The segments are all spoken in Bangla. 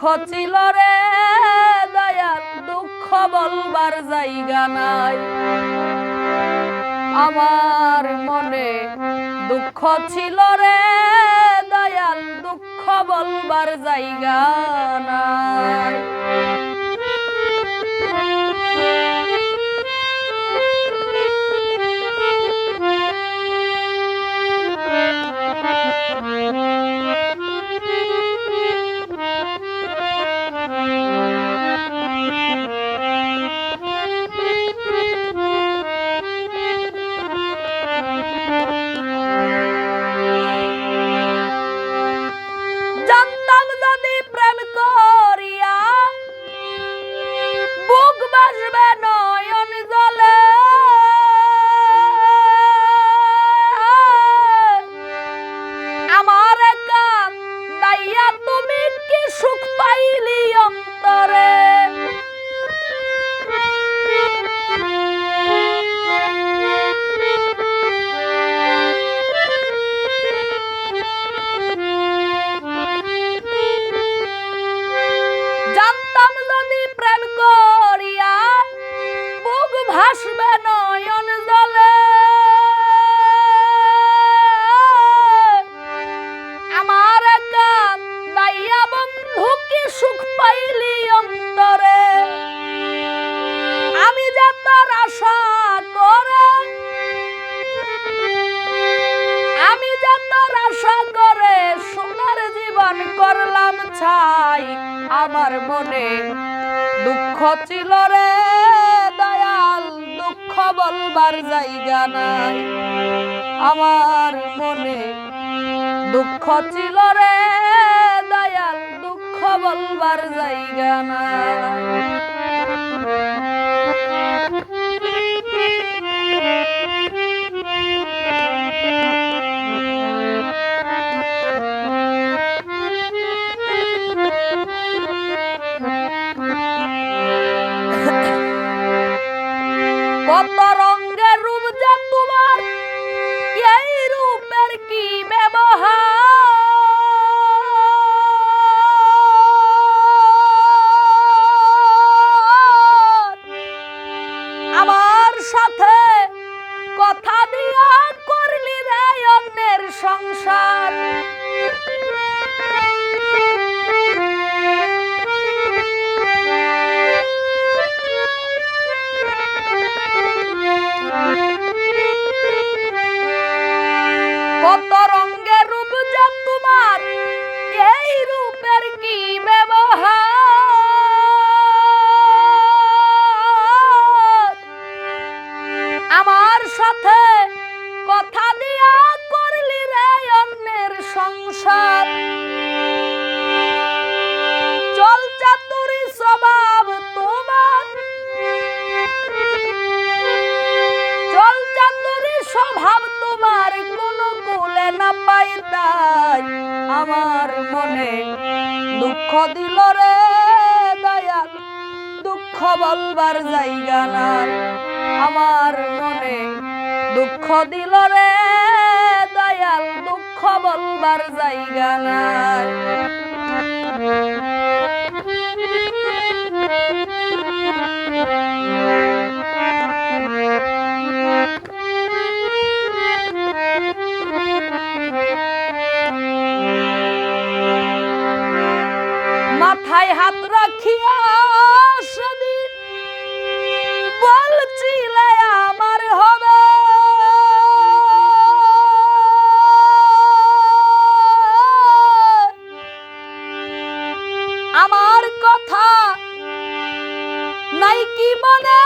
ছিল রে দয়াল, দুঃখ বলবার জায়গা নাই। আমার মনে দুঃখ ছিল রে দয়াল, দুঃখ বলবার জায়গা নাই। জানতাম যদি প্রেম করিয়া বুক বাসবে নয়ন জলে, আমার কান্দাইয়া তুমি কি সুখ পাইলি অন্তরে। জানতাম যদি প্রেম করিয়া বুক ভাসবে নয়ন জলে, আমার কান্দাইয়া বন্ধু কি সুখ পাইলি অন্তরে। আমি যে তোর আশা করে, আমি যে তোর আশা করে সোনার জীবন করলাম ছাই। আমার মনে দুঃখ ছিল রে দয়াল, দুঃখ বলবার জায়গা নাই। আমার মনে দুঃখ ছিল রে দয়াল, দুঃখ বলবার জায়গা নাই। কত রঙের রূপ যে তোমার, এই রূপের কি ব্যবহার। আমার সাথে কথা দিয়া করলি রে অন্যের সংসার। কত রঙের রূপ যে তোমার, এই রূপের কি ব্যবহার। আমার সাথে কথা দিয়া করলি রে অন্যের সংসার। চল চাতুরি স্বভাব তোমার, চল চাতুরি স্বভাব তোমার, কোনো কুলে না পাইতাই। আমার মনে দুঃখ দিল রে দয়াল, দুঃখ বলবার জায়গা নাই। আমার মনে দুঃখ দিল রে দয়াল, দুঃখ বলবার জায়গা নাই। মাথায় হাত রাখিয়া সেদিন বলছিলে আমার হবে, আমার কথা নাই কি মনে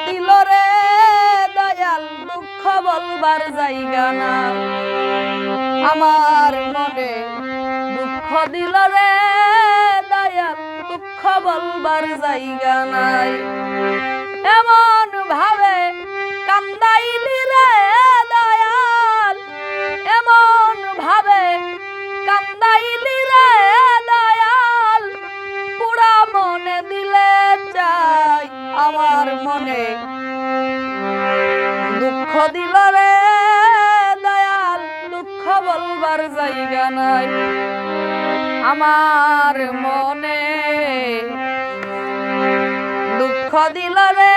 দিল রে দয়াল দুঃখ বলবার জায়গা না আমার মনে দুঃখ দিল রে দয়াল দুঃখ বলবার জায়গা নাই এমন ভাবে কান্দাইলি রে দয়াল এমন ভাবে কান্দাইলি রে দয়াল পুরা মনে দিলে চাই আমার মনে দুঃখ দিল রে দয়াল দুঃখ বলবার জায়গা নাই আমার মনে দুঃখ দিল রে